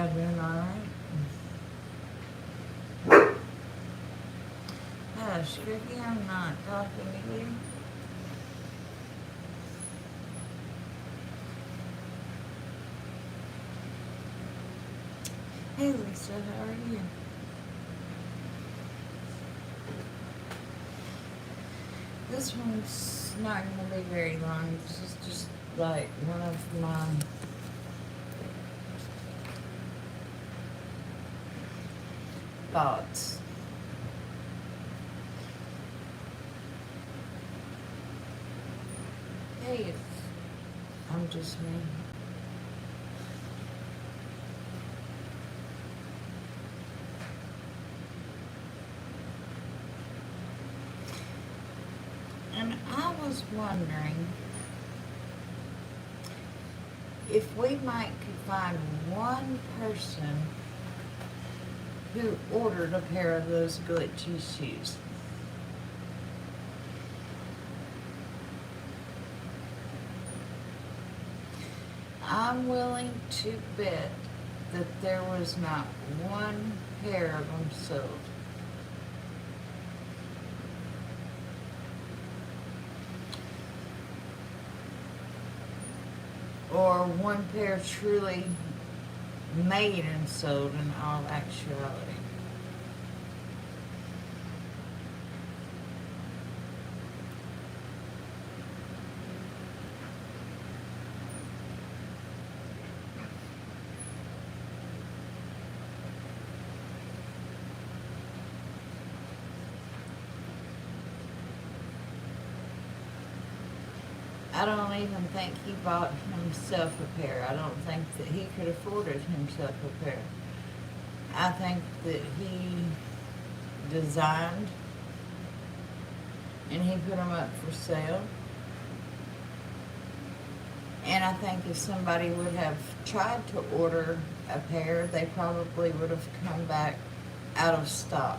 Y'all doing alright? Scricky, I'm not talking to you. Hey Lisa, how are you? This one's not going to be very long. This is just like one of my thoughts. Hey, I'm just me. And I was wondering if we might could find one person who ordered a pair of those glitchy shoes. I'm willing to bet that there was not one pair of them sold. Or one pair truly made and sold in all actuality. I don't even think he bought himself a pair. I don't think that he could afford himself a pair. I think that he designed and he put them up for sale. And I think if somebody would have tried to order a pair, they probably would have come back out of stock.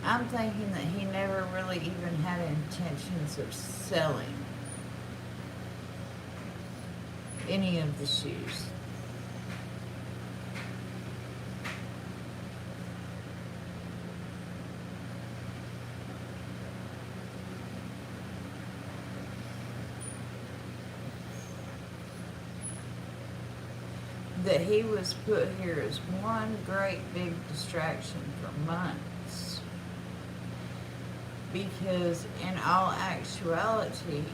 I'm thinking that he never really even had intentions of selling any of the shoes. That he was put here as one great big distraction for months. Because in all actuality,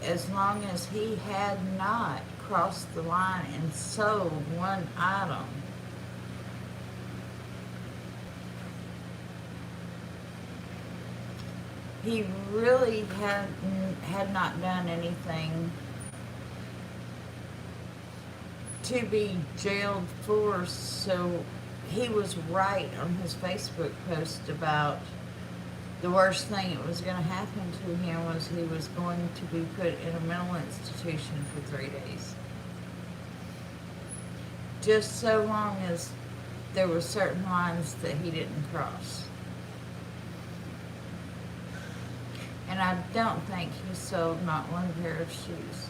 as long as he had not crossed the line and sold one item, he really had not done anything to be jailed for. So he was right on his Facebook post about the worst thing that was going to happen to him was he was going to be put in a mental institution for 3 days. Just so long as there were certain lines that he didn't cross. And I don't think he sold not one pair of shoes.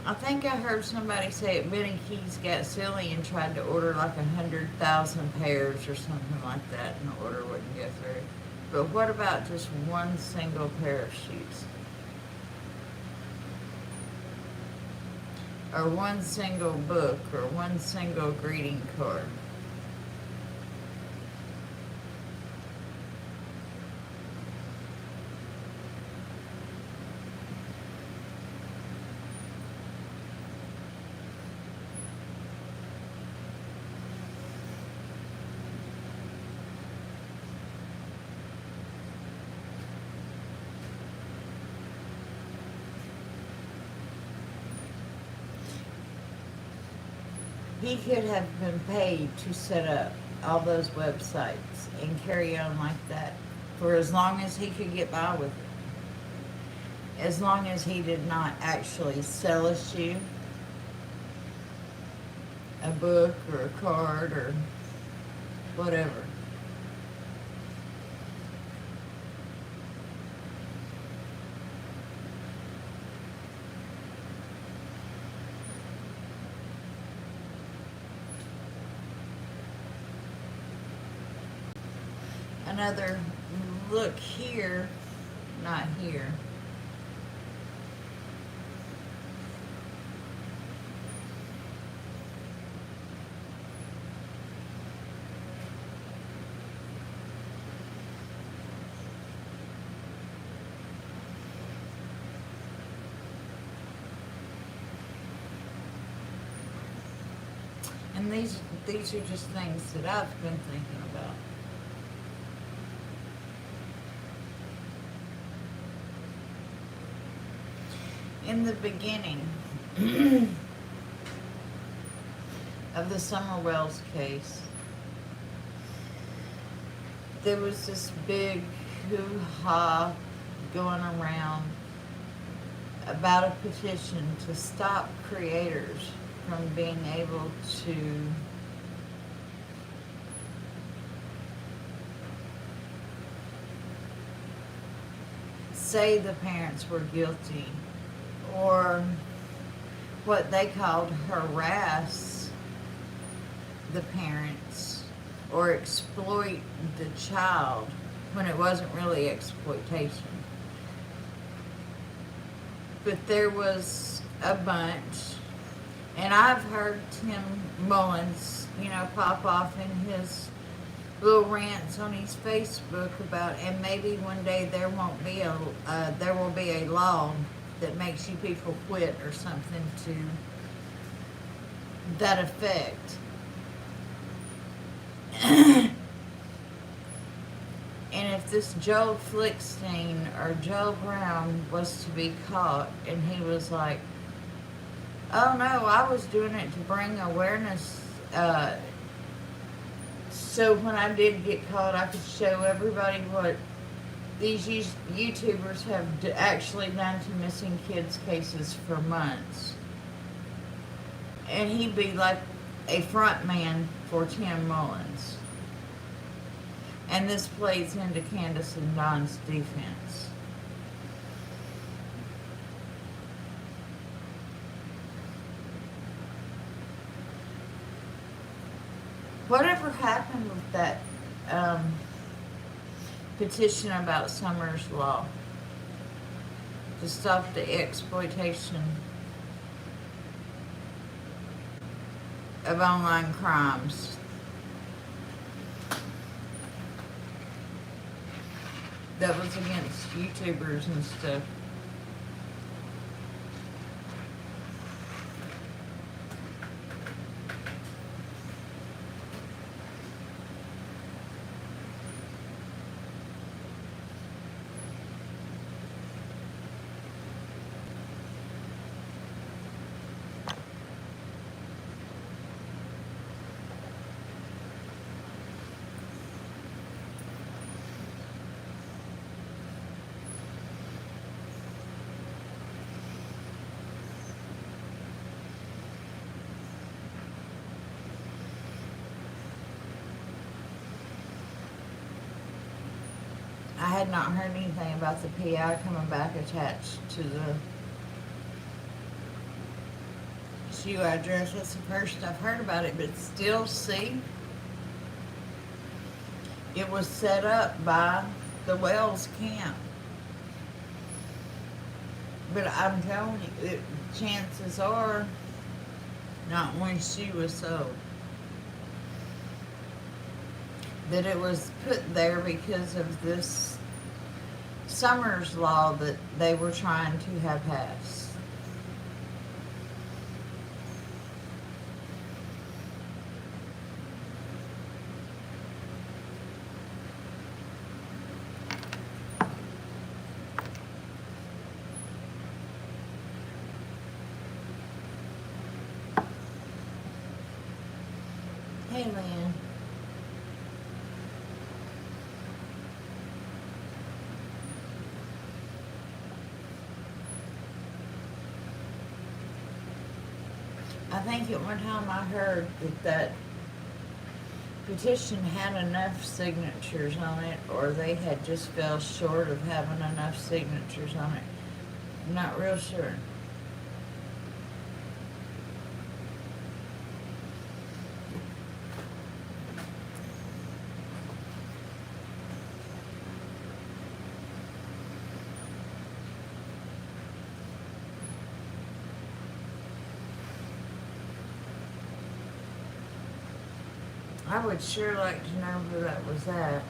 I think I heard somebody say that Benny Keys got silly and tried to order like 100,000 pairs or something like that, and the order wouldn't go through. But what about just one single pair of shoes? Or one single book, or one single greeting card? He could have been paid to set up all those websites and carry on like that for as long as he could get by with it. as long as he did not actually sell a shoe, a book, or a card, or whatever. Another look here, not here. And these are just things that I've been thinking about. In the beginning of the Summerwells case, there was this big hoo-ha going around about a petition to stop creators from being able to say the parents were guilty, or what they called harass the parents, or exploit the child, when it wasn't really exploitation. But there was a bunch, and I've heard Tim Mullins, pop off in his little rants on his Facebook about, and maybe one day there will be a law that makes you people quit, or something to that effect. And if this Joe Flickstein or Joe Brown was to be caught, and he was like, oh no, I was doing it to bring awareness, so when I did get caught, I could show everybody what these YouTubers have actually done to missing kids cases for months. And he'd be like a front man for Tim Mullins. And this plays into Candace and Don's defense. Whatever happened with that petition about Summers' law to stop the exploitation of online crimes? That was against YouTubers and stuff. I had not heard anything about the PI coming back attached to the shoe address. That's the first I've heard about it, but still, see, it was set up by the Wells camp. But I'm telling you, chances are not one shoe was sold. That it was put there because of this Summers law that they were trying to have passed. Hey, Lynn. I think at one time I heard that petition had enough signatures on it, or they had just fell short of having enough signatures on it. I'm not real sure. I would sure like to know who that was at.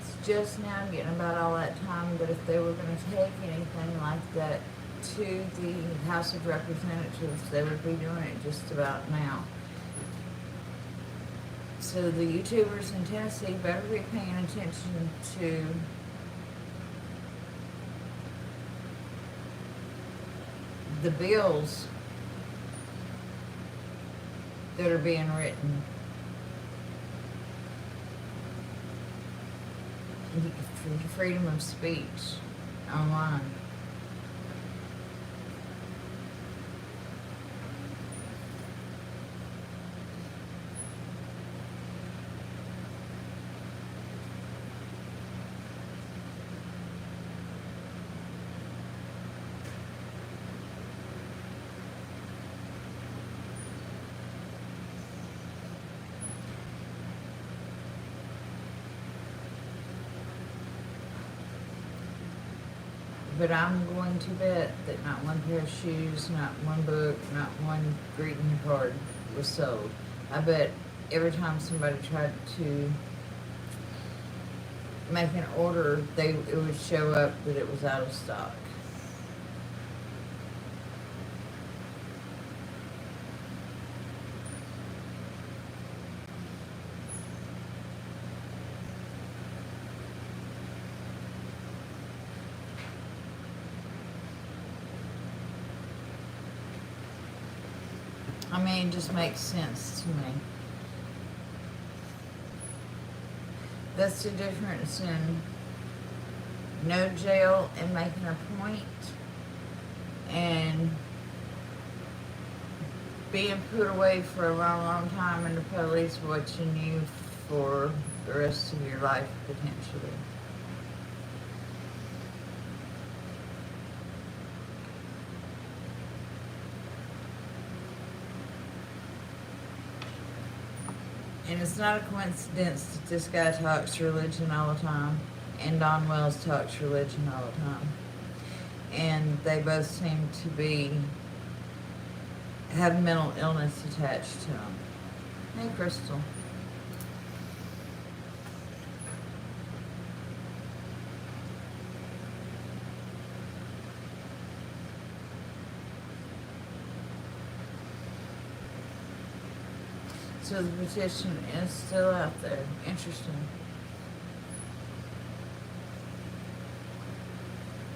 It's just now getting about all that time, but if they were going to take anything like that to the House of Representatives, they would be doing it just about now. So the YouTubers in Tennessee better be paying attention to the bills that are being written. For freedom of speech online. But I'm going to bet that not one pair of shoes, not one book, not one greeting card was sold. I bet every time somebody tried to make an order, it would show up that it was out of stock. I mean, it just makes sense to me. That's the difference in no jail and making a point, and being put away for a long, long time and the police watching you for the rest of your life, potentially. And it's not a coincidence that this guy talks religion all the time, and Don Wells talks religion all the time. And they both seem to have mental illness attached to them. Hey, Crystal. So the petition is still out there. Interesting.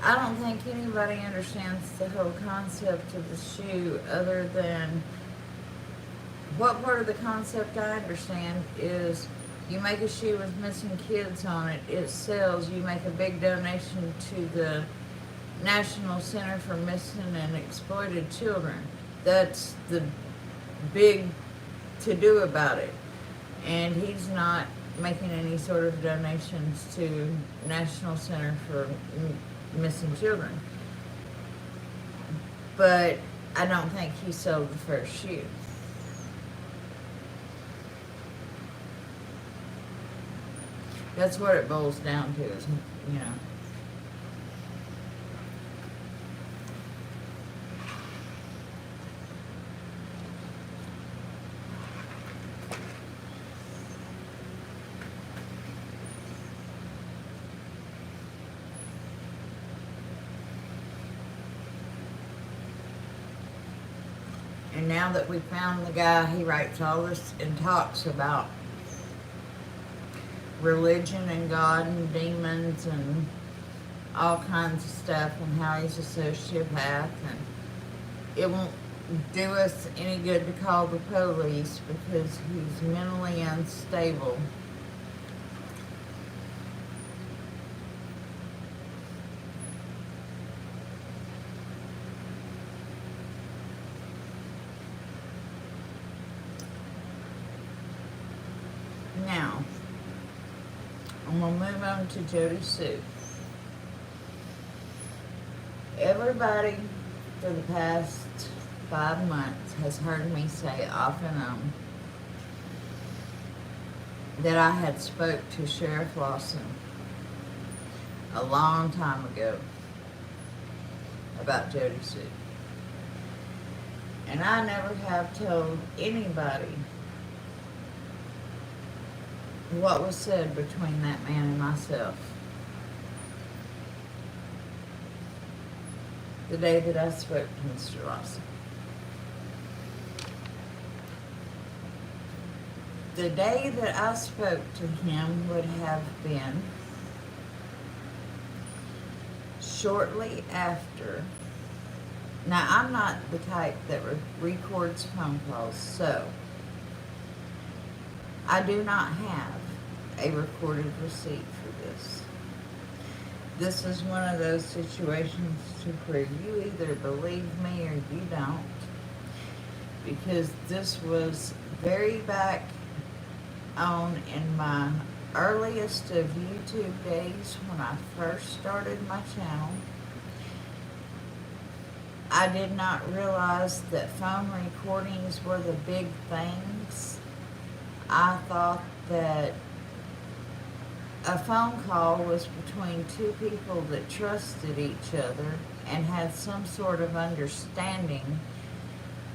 I don't think anybody understands the whole concept of the shoe other than what part of the concept I understand is you make a shoe with missing kids on it, it sells, you make a big donation to the National Center for Missing and Exploited Children. That's the big to do about it, and he's not making any sort of donations to National Center for Missing Children, but I don't think he sold the first shoe. That's what it boils down to, is, you know. And now that we found the guy, he writes all this and talks about religion and God and demons and all kinds of stuff, and how he's a sociopath, and it won't do us any good to call the police because he's mentally unstable. Now, I'm going to move on to jodiesue. Everybody for the past 5 months has heard me say off and on that I had spoke to Sheriff Lawson a long time ago about jodiesue. And I never have told anybody what was said between that man and myself. The day that I spoke to Mr. Lawson. The day that I spoke to him would have been shortly after. Now, I'm not the type that records phone calls, so I do not have a recorded receipt for this. This is one of those situations to where you either believe me or you don't, because this was very back on in my earliest of YouTube days when I first started my channel. I did not realize that phone recordings were the big things. I thought that a phone call was between two people that trusted each other and had some sort of understanding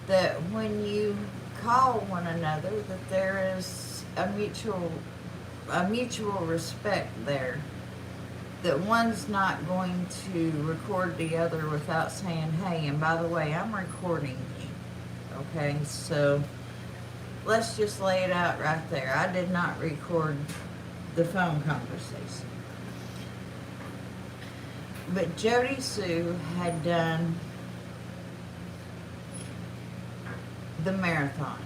that when you call one another that there is a mutual respect there, that one's not going to record the other without saying, hey, and by the way, I'm recording you. Okay, so let's just lay it out right there. I did not record the phone conversation. But jodiesue had done the marathon.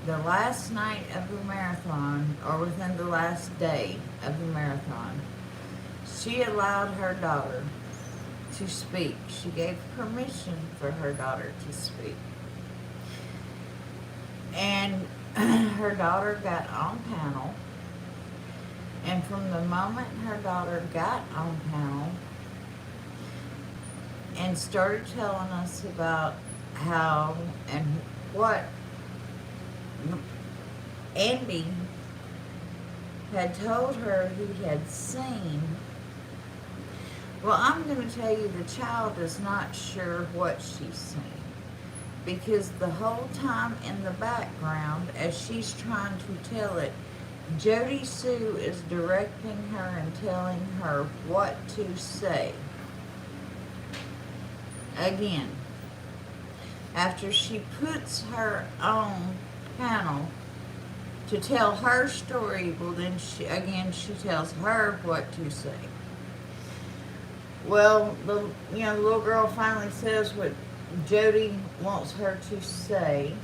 The last night of the marathon, or within the last day of the marathon, she allowed her daughter to speak. She gave permission for her daughter to speak. And her daughter got on panel, and from the moment her daughter got on panel and started telling us about how and what Andy had told her he had seen, well, I'm going to tell you the child is not sure what she's seen. Because the whole time in the background, as she's trying to tell it, jodiesue is directing her and telling her what to say. Again, after she puts her on panel to tell her story, well then she tells her what to say. Well, the little girl finally says what Jody wants her to say.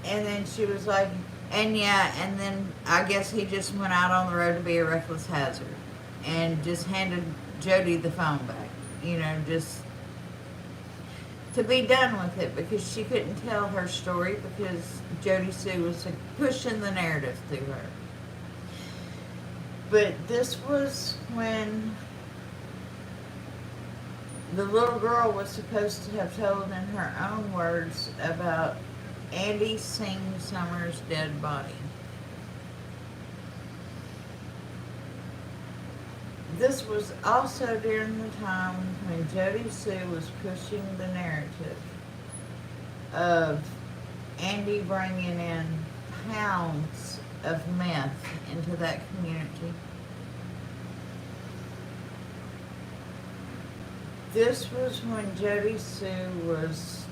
And then she was like, and then I guess he just went out on the road to be a reckless hazard and just handed Jody the phone back. Just to be done with it, because she couldn't tell her story because jodiesue was pushing the narrative through her. But this was when the little girl was supposed to have told in her own words about Andy seeing Summer's dead body. This was also during the time when jodiesue was pushing the narrative of Andy bringing in pounds of meth into that community. This was when jodiesue was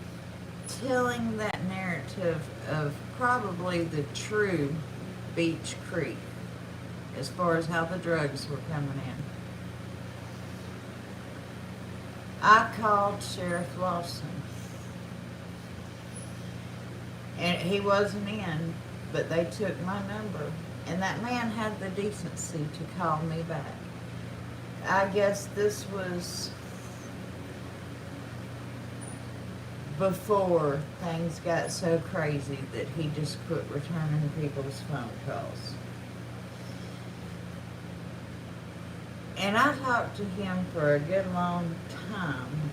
telling that narrative of probably the true Beach Creek as far as how the drugs were coming in. I called Sheriff Lawson, and he wasn't in, but they took my number, and that man had the decency to call me back. I guess this was before things got so crazy that he just quit returning people's phone calls. And I talked to him for a good long time.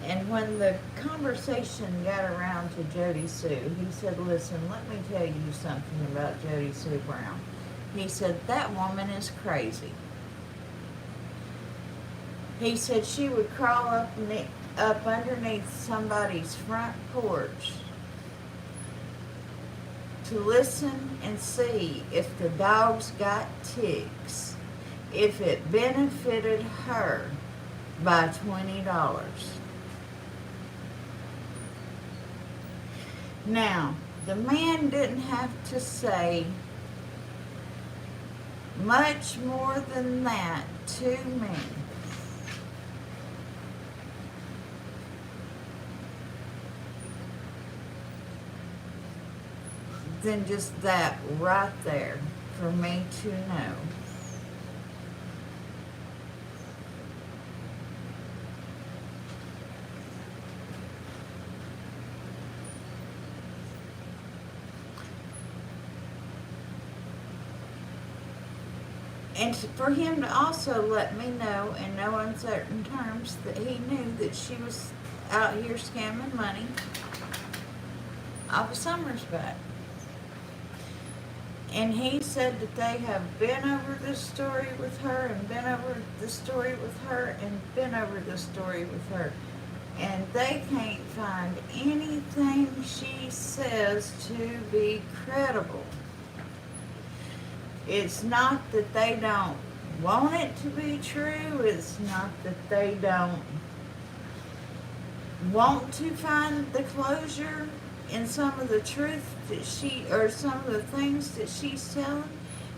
And when the conversation got around to jodiesue, he said, listen, let me tell you something about jodiesue Brown. He said, that woman is crazy. He said she would crawl up underneath somebody's front porch to listen and see if the dogs got ticks, if it benefited her by $20. Now, the man didn't have to say much more than that to me. Than just that right there for me to know. And for him to also let me know in no uncertain terms that he knew that she was out here scamming money off of Summersback. And he said that they have been over this story with her and been over this story with her and been over this story with her. And they can't find anything she says to be credible. It's not that they don't want it to be true. It's not that they don't want to find the closure in some of the truth that some of the things that she's telling.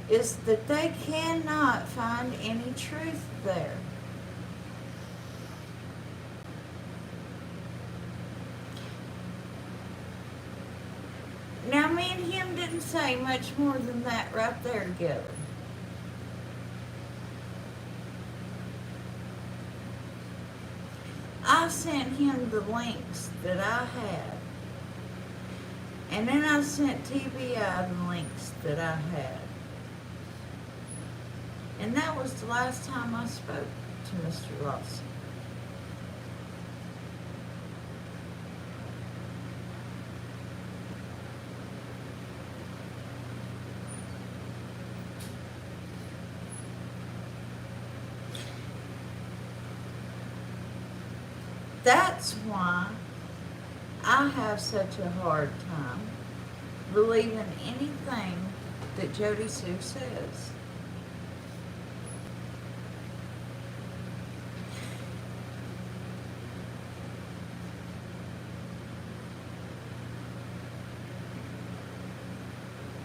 Is that they cannot find any truth there. Now, me and him didn't say much more than that right there together. I sent him the links that I had. And then I sent TBI the links that I had. And that was the last time I spoke to Mr. Lawson. That's why I have such a hard time believing anything that jodiesue says.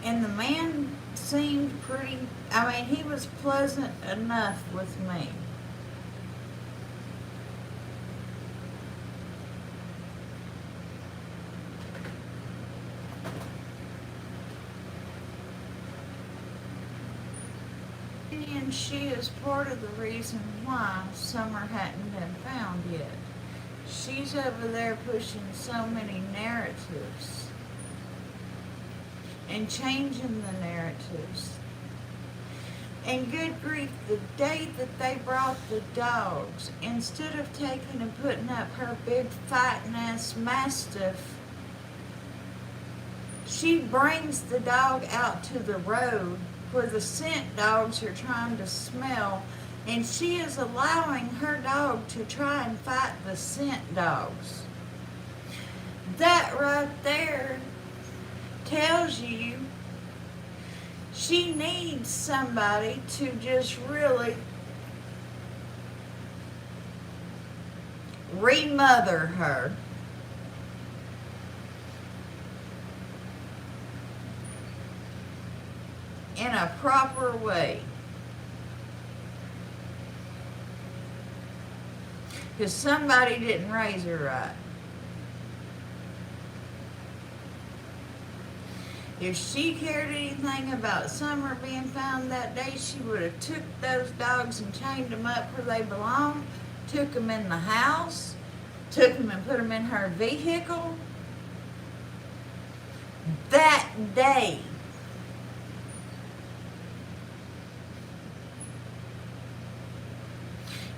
And the man seemed he was pleasant enough with me. And she is part of the reason why Summer hadn't been found yet. She's over there pushing so many narratives and changing the narratives. And good grief, the day that they brought the dogs, instead of taking and putting up her big fighting ass mastiff, she brings the dog out to the road where the scent dogs are trying to smell, and she is allowing her dog to try and fight the scent dogs. That right there tells you she needs somebody to just really remother her. In a proper way. Because somebody didn't raise her right. If she cared anything about Summer being found that day, she would have took those dogs and chained them up where they belong, took them in the house, took them and put them in her vehicle. That day.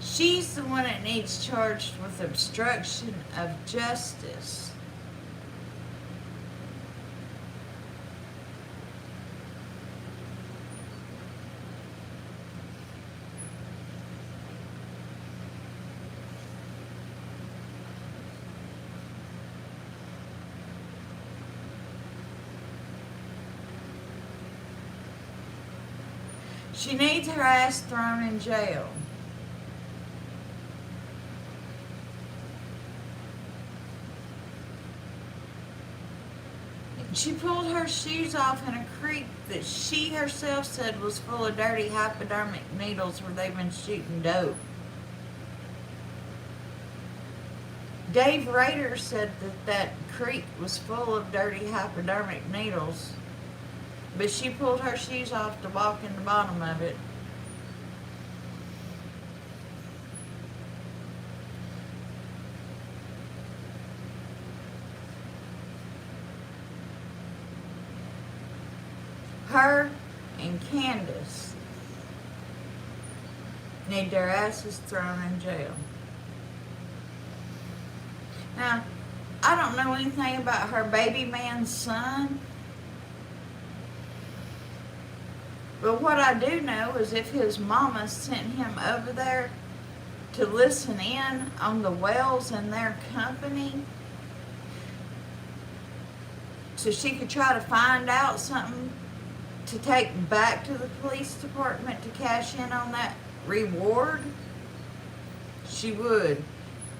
She's the one that needs charged with obstruction of justice. She needs her ass thrown in jail. She pulled her shoes off in a creek that she herself said was full of dirty hypodermic needles where they've been shooting dope. Dave Rader said that that creek was full of dirty hypodermic needles, but she pulled her shoes off to walk in the bottom of it. Her and Candace need their asses thrown in jail. Now, I don't know anything about her baby man's son, but what I do know is if his mama sent him over there to listen in on the Wells and their company so she could try to find out something to take back to the police department to cash in on that reward, she would.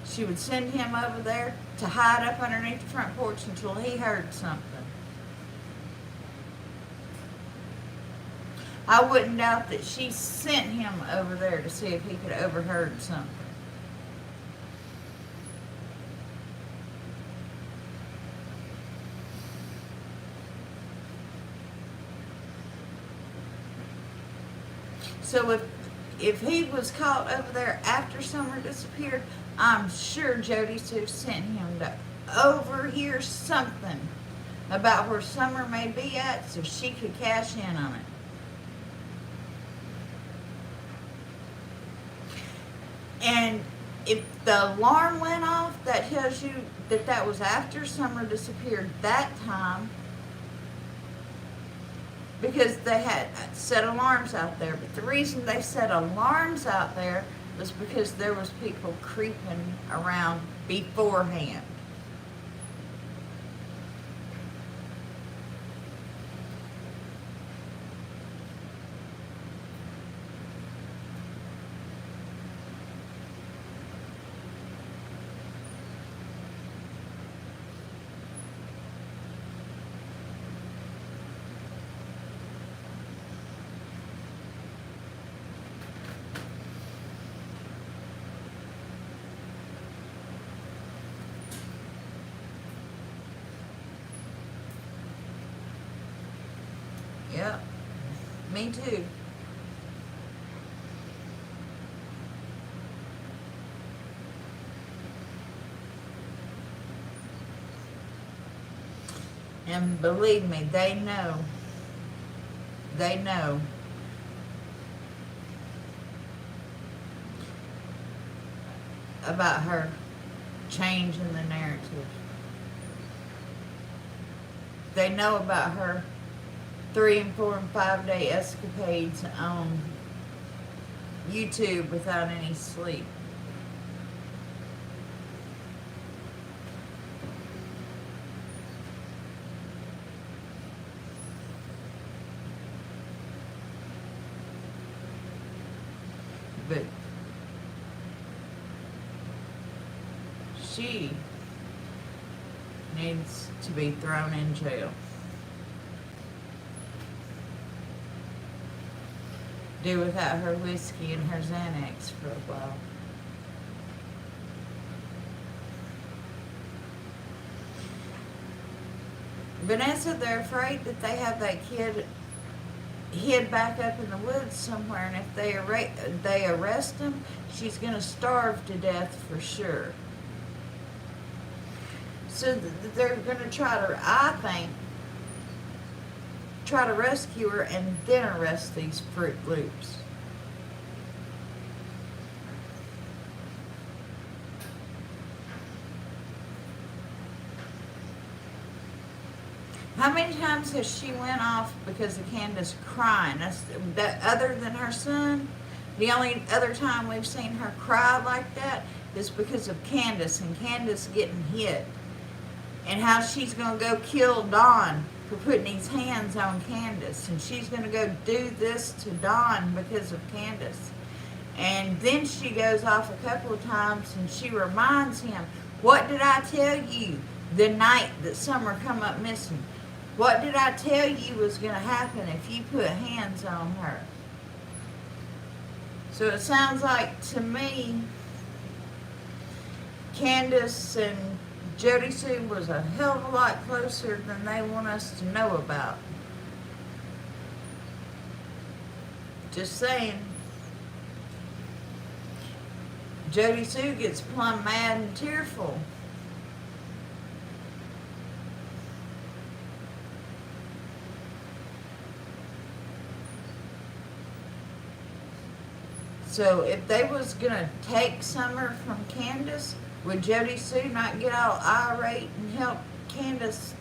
She would send him over there to hide up underneath the front porch until he heard something. I wouldn't doubt that she sent him over there to see if he could overheard something. So if he was caught over there after Summer disappeared, I'm sure jodiesue sent him to overhear something about where Summer may be at so she could cash in on it. And if the alarm went off, that tells you that that was after Summer disappeared that time, because they had set alarms out there. But the reason they set alarms out there was because there was people creeping around beforehand. Yep, me too. And believe me, they know. They know. About her changing the narrative. They know about her 3 and 4 and 5 day escapades on YouTube without any sleep. But she needs to be thrown in jail. Do without her whiskey and her Xanax for a while. Vanessa, they're afraid that they have that kid hid back up in the woods somewhere, and if they arrest him, she's going to starve to death for sure. So they're going to try to, I think, try to rescue her and then arrest these Fruit Loops. How many times has she went off because of Candace crying? That other than her son, the only other time we've seen her cry like that is because of Candace and Candace getting hit. And how she's going to go kill Don for putting his hands on Candace. And she's going to go do this to Don because of Candace. And then she goes off a couple of times and she reminds him, what did I tell you the night that Summer come up missing? What did I tell you was going to happen if you put hands on her? So it sounds like to me, Candace and jodiesue was a hell of a lot closer than they want us to know about. Just saying. Jodiesue gets plumb mad and tearful. So if they was gonna take Summer from Candace, would jodiesue not get all irate and help Candace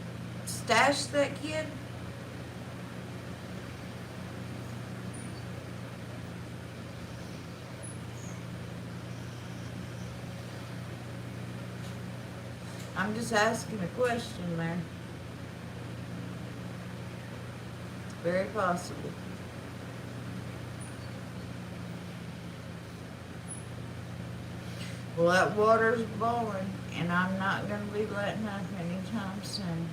stash that kid? I'm just asking a question there. It's very possible. Well, that water's boiling, and I'm not going to be letting up anytime soon.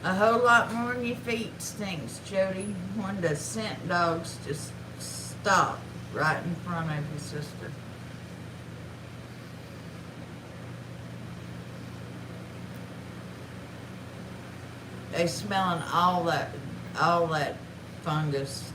A whole lot more than your feet stinks, Jody, when the scent dogs just stop right in front of your sister. They smelling all that fungus.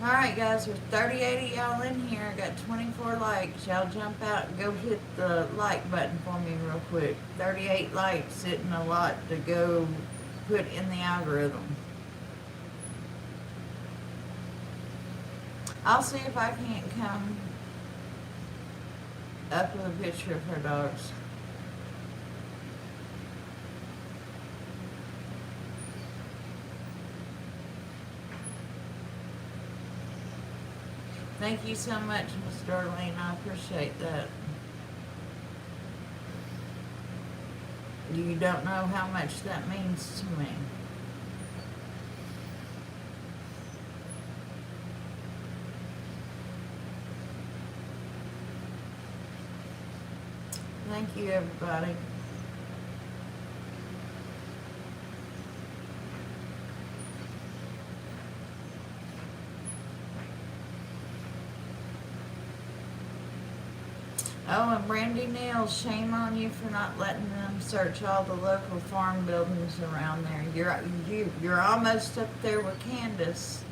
Alright guys, there's 38 of y'all in here. I got 24 likes. Y'all jump out and go hit the like button for me real quick. 38 likes isn't a lot to go put in the algorithm. I'll see if I can't come up with a picture of her dogs. Thank you so much, Miss Darlene. I appreciate that. You don't know how much that means to me. Thank you, everybody. Oh, and Brandy Nails, shame on you for not letting them search all the local farm buildings around there. You're almost up there with Candace.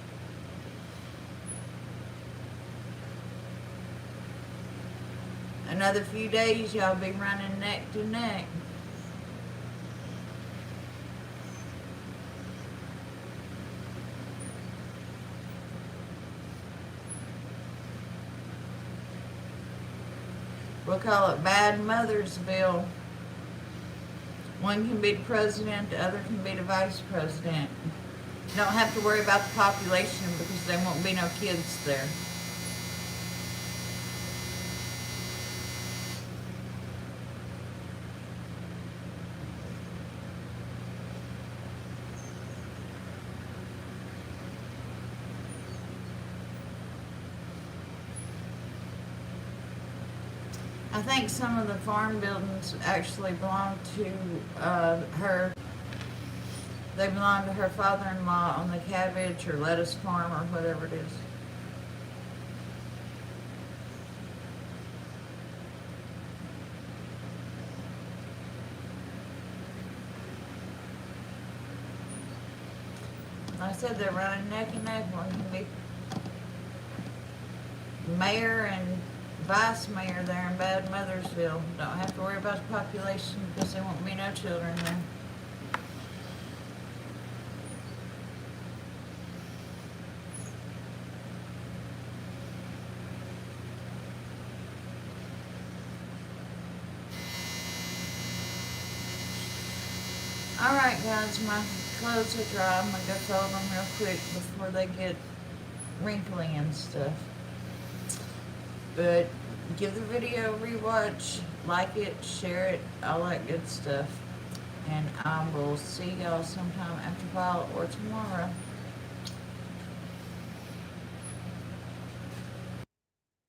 Another few days, y'all be running neck to neck. We'll call it Bad Mothersville. One can be the president, the other can be the vice president. You don't have to worry about the population because there won't be no kids there. I think some of the farm buildings actually belong to her. They belong to her father-in-law on the cabbage or lettuce farm or whatever it is. Like I said, they're running neck and neck. One can be mayor and vice mayor there in Bad Mothersville. Don't have to worry about the population because there won't be no children there. Alright guys, my clothes are dry. I'm gonna go fold them real quick before they get wrinkly and stuff. But give the video a rewatch, like it, share it, all that good stuff. And I will see y'all sometime after a while or tomorrow.